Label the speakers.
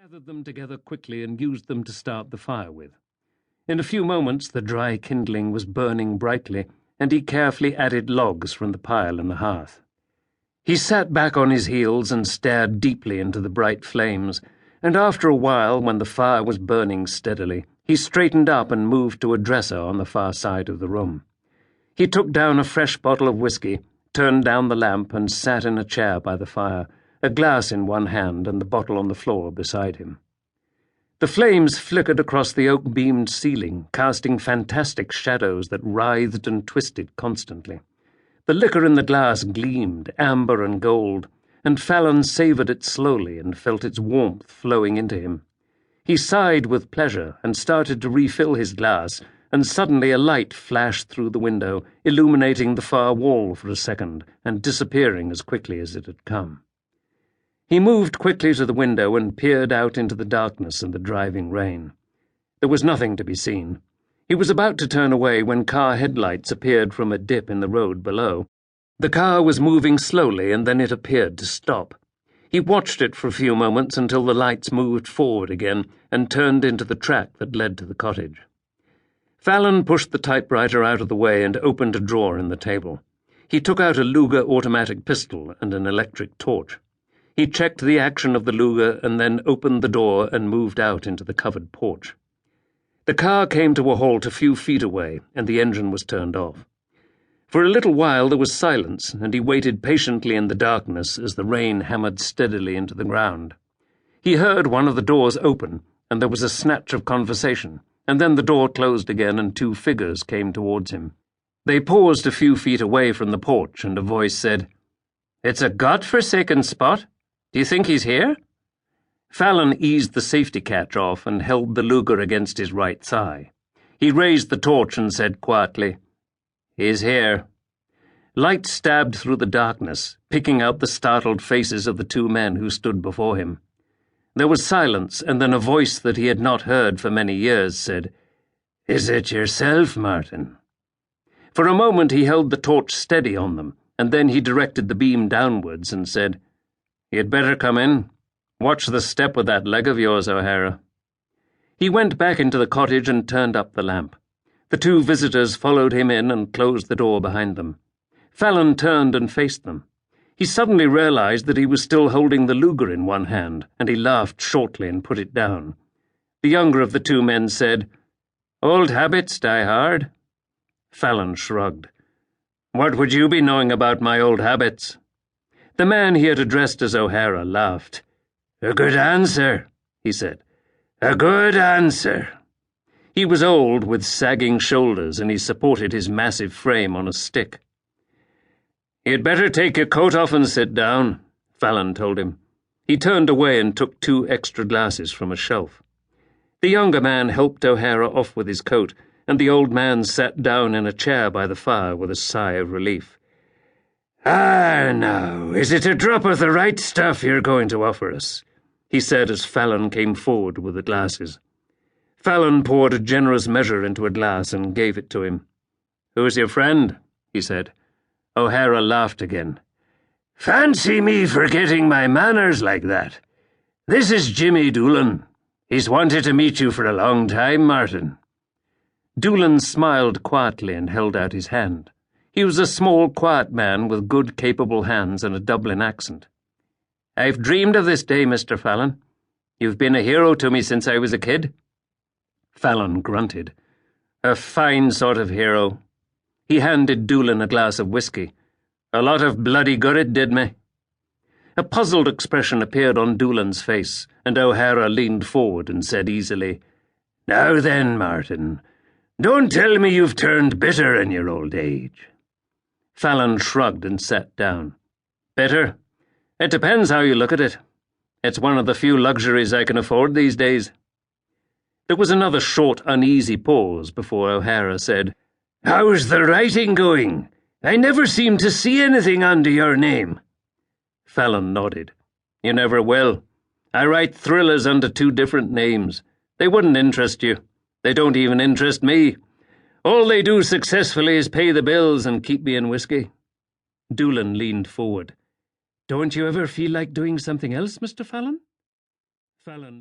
Speaker 1: gathered them together quickly and used them to start the fire with. In a few moments the dry kindling was burning brightly, and he carefully added logs from the pile in the hearth. He sat back on his heels and stared deeply into the bright flames, and after a while, when the fire was burning steadily, he straightened up and moved to a dresser on the far side of the room. He took down a fresh bottle of whiskey, turned down the lamp, and sat in a chair by the fire, a glass in one hand and the bottle on the floor beside him. The flames flickered across the oak-beamed ceiling, casting fantastic shadows that writhed and twisted constantly. The liquor in the glass gleamed, amber and gold, and Fallon savoured it slowly and felt its warmth flowing into him. He sighed with pleasure and started to refill his glass, and suddenly a light flashed through the window, illuminating the far wall for a second and disappearing as quickly as it had come. He moved quickly to the window and peered out into the darkness and the driving rain. There was nothing to be seen. He was about to turn away when car headlights appeared from a dip in the road below. The car was moving slowly, and then it appeared to stop. He watched it for a few moments until the lights moved forward again and turned into the track that led to the cottage. Fallon pushed the typewriter out of the way and opened a drawer in the table. He took out a Luger automatic pistol and an electric torch. He checked the action of the Luger and then opened the door and moved out into the covered porch. The car came to a halt a few feet away, and the engine was turned off. For a little while there was silence, and he waited patiently in the darkness as the rain hammered steadily into the ground. He heard one of the doors open, and there was a snatch of conversation, and then the door closed again and two figures came towards him. They paused a few feet away from the porch, and a voice said, "It's a God-forsaken spot. Do you think he's here?" Fallon eased the safety catch off and held the Luger against his right thigh. He raised the torch and said quietly, "He's here." Light stabbed through the darkness, picking out the startled faces of the two men who stood before him. There was silence, and then a voice that he had not heard for many years said, "Is it yourself, Martin?" For a moment he held the torch steady on them, and then he directed the beam downwards and said, "You'd better come in. Watch the step with that leg of yours, O'Hara." He went back into the cottage and turned up the lamp. The two visitors followed him in and closed the door behind them. Fallon turned and faced them. He suddenly realized that he was still holding the Luger in one hand, and he laughed shortly and put it down. The younger of the two men said, "Old habits die hard." Fallon shrugged. "What would you be knowing about my old habits?" The man he had addressed as O'Hara laughed. "A good answer," he said. "A good answer." He was old, with sagging shoulders, and he supported his massive frame on a stick. "You'd better take your coat off and sit down," Fallon told him. He turned away and took two extra glasses from a shelf. The younger man helped O'Hara off with his coat, and the old man sat down in a chair by the fire with a sigh of relief. "Ah, now, is it a drop of the right stuff you're going to offer us?" he said as Fallon came forward with the glasses. Fallon poured a generous measure into a glass and gave it to him. "Who's your friend?" he said. O'Hara laughed again. "Fancy me forgetting my manners like that. This is Jimmy Doolan. He's wanted to meet you for a long time, Martin." Doolan smiled quietly and held out his hand. He was a small, quiet man with good, capable hands and a Dublin accent. "I've dreamed of this day, Mr. Fallon. You've been a hero to me since I was a kid." Fallon grunted. "A fine sort of hero." He handed Doolan a glass of whiskey. "A lot of bloody good it did me." A puzzled expression appeared on Doolan's face, and O'Hara leaned forward and said easily, "Now then, Martin, don't tell me you've turned bitter in your old age." Fallon shrugged and sat down. "Bitter? It depends how you look at it. It's one of the few luxuries I can afford these days." There was another short, uneasy pause before O'Hara said, "How's the writing going? I never seem to see anything under your name." Fallon nodded. "You never will. I write thrillers under two different names. They wouldn't interest you. They don't even interest me. All they do successfully is pay the bills and keep me in whiskey." Doolan leaned forward. "Don't you ever feel like doing something else, Mr. Fallon?" Fallon